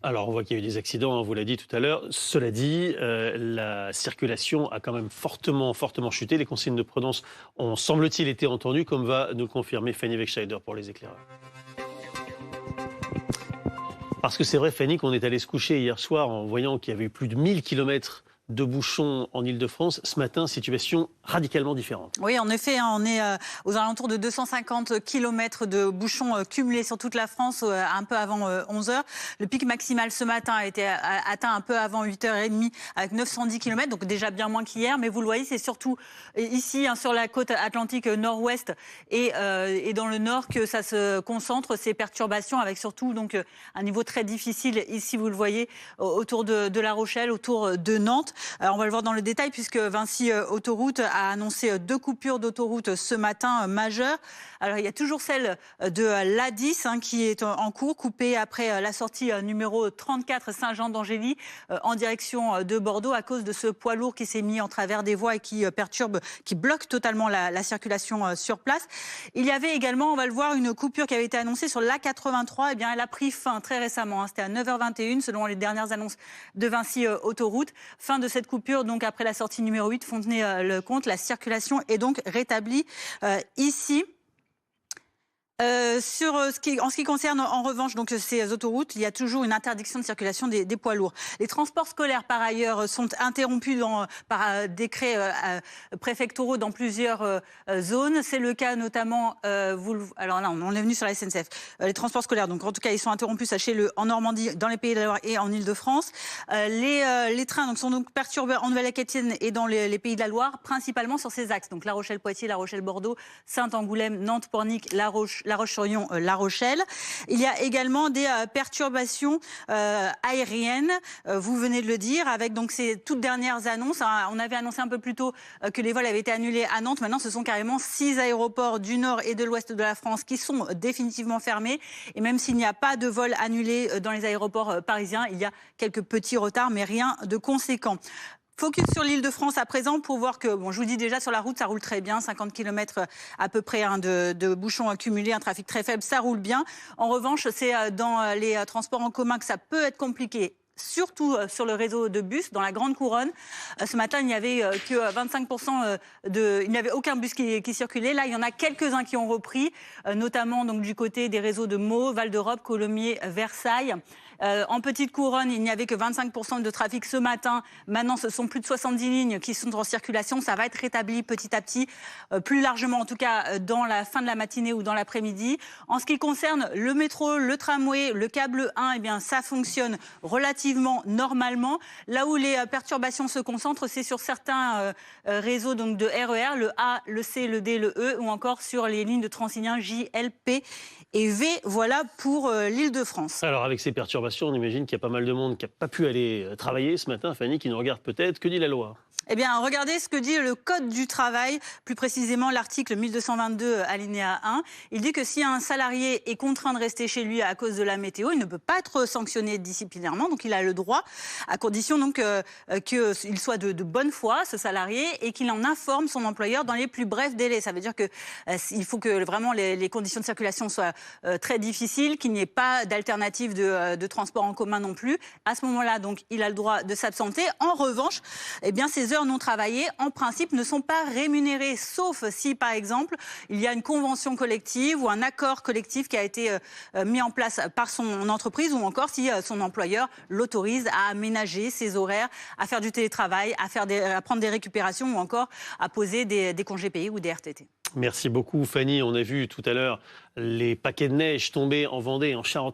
Alors, on voit qu'il y a eu des accidents, on vous l'a dit tout à l'heure. Cela dit, la circulation a quand même fortement chuté. Les consignes de prudence ont, semble-t-il, été entendues, comme va nous le confirmer Fanny Wegscheider pour les éclaireurs. Parce que c'est vrai, Fanny, qu'on est allé se coucher hier soir en voyant qu'il y avait eu plus de 1000 kilomètres de bouchons en Ile-de-France. Ce matin, situation radicalement différente. Oui, en effet, on est aux alentours de 250 km de bouchons cumulés sur toute la France un peu avant 11 h. Le pic maximal ce matin a été atteint un peu avant 8 h 30 avec 910 km, donc déjà bien moins qu'hier. Mais vous le voyez, c'est surtout ici, sur la côte atlantique nord-ouest et dans le nord que ça se concentre, ces perturbations, avec surtout donc un niveau très difficile, ici vous le voyez, autour de La Rochelle, autour de Nantes. Alors on va le voir dans le détail puisque Vinci Autoroute a annoncé 2 coupures d'autoroute ce matin majeures. Alors il y a toujours celle de l'A10 qui est en cours, coupée après la sortie numéro 34 Saint-Jean d'Angély en direction de Bordeaux à cause de ce poids lourd qui s'est mis en travers des voies et qui perturbe, qui bloque totalement la circulation sur place. Il y avait également, on va le voir, une coupure qui avait été annoncée sur l'A83. Eh bien elle a pris fin très récemment, c'était à 9 h 21 selon les dernières annonces de Vinci Autoroute. Fin de cette coupure, donc après la sortie numéro 8, Fontenay-le-Comte, la circulation est donc rétablie ici. En ce qui concerne en revanche donc ces autoroutes, il y a toujours une interdiction de circulation des poids lourds. Les transports scolaires par ailleurs sont interrompus par décrets préfectoraux dans plusieurs zones. C'est le cas notamment, alors là on est venu sur la SNCF, les transports scolaires, donc en tout cas ils sont interrompus, sachez-le, en Normandie, dans les Pays de la Loire et en Île-de-France. Les trains donc, sont donc perturbés en Nouvelle-Aquitaine et dans les Pays de la Loire, principalement sur ces axes, donc La Rochelle-Poitiers, La Rochelle-Bordeaux, Saint-Angoulême, Nantes-Pornic, La Roche-sur-Yon, La Rochelle. Il y a également des perturbations aériennes, vous venez de le dire, avec donc ces toutes dernières annonces. On avait annoncé un peu plus tôt que les vols avaient été annulés à Nantes. Maintenant, ce sont carrément 6 aéroports du nord et de l'ouest de la France qui sont définitivement fermés. Et même s'il n'y a pas de vols annulés dans les aéroports parisiens, il y a quelques petits retards, mais rien de conséquent. Focus sur l'Île-de-France à présent pour voir que, bon, je vous dis déjà sur la route, ça roule très bien, 50 km à peu près de bouchons accumulés, un trafic très faible, ça roule bien. En revanche, c'est dans les transports en commun que ça peut être compliqué. Surtout sur le réseau de bus, dans la Grande Couronne. Ce matin, il n'y avait que 25% il n'y avait aucun bus qui circulait. Là, il y en a quelques-uns qui ont repris, notamment donc, du côté des réseaux de Meaux, Val d'Europe, Colomiers, Versailles. En Petite Couronne, il n'y avait que 25% de trafic ce matin. Maintenant, ce sont plus de 70 lignes qui sont en circulation. Ça va être rétabli petit à petit, plus largement en tout cas dans la fin de la matinée ou dans l'après-midi. En ce qui concerne le métro, le tramway, le câble 1, eh bien, ça fonctionne relativement normalement. Là où les perturbations se concentrent, c'est sur certains réseaux donc, de RER, le A, le C, le D, le E, ou encore sur les lignes de Transilien J, L, P et V. Voilà pour l'Île-de-France. Alors, avec ces perturbations, on imagine qu'il y a pas mal de monde qui n'a pas pu aller travailler ce matin. Fanny, qui nous regarde peut-être. Que dit la loi ? Eh bien, regardez ce que dit le Code du travail, plus précisément l'article 1222 alinéa 1. Il dit que si un salarié est contraint de rester chez lui à cause de la météo, il ne peut pas être sanctionné disciplinairement. Donc, il a le droit, à condition donc qu'il soit de bonne foi, ce salarié, et qu'il en informe son employeur dans les plus brefs délais. Ça veut dire que il faut que vraiment les conditions de circulation soient très difficiles, qu'il n'y ait pas d'alternative de transport en commun non plus. À ce moment-là, donc, il a le droit de s'absenter. En revanche, eh bien, ces heures non travaillées, en principe, ne sont pas rémunérées, sauf si, par exemple, il y a une convention collective ou un accord collectif qui a été mis en place par son entreprise, ou encore si son employeur l'autorise à aménager ses horaires, à faire du télétravail, à prendre des récupérations ou encore à poser des congés payés ou des RTT. Merci beaucoup, Fanny. On a vu tout à l'heure les paquets de neige tomber en Vendée, en Charente.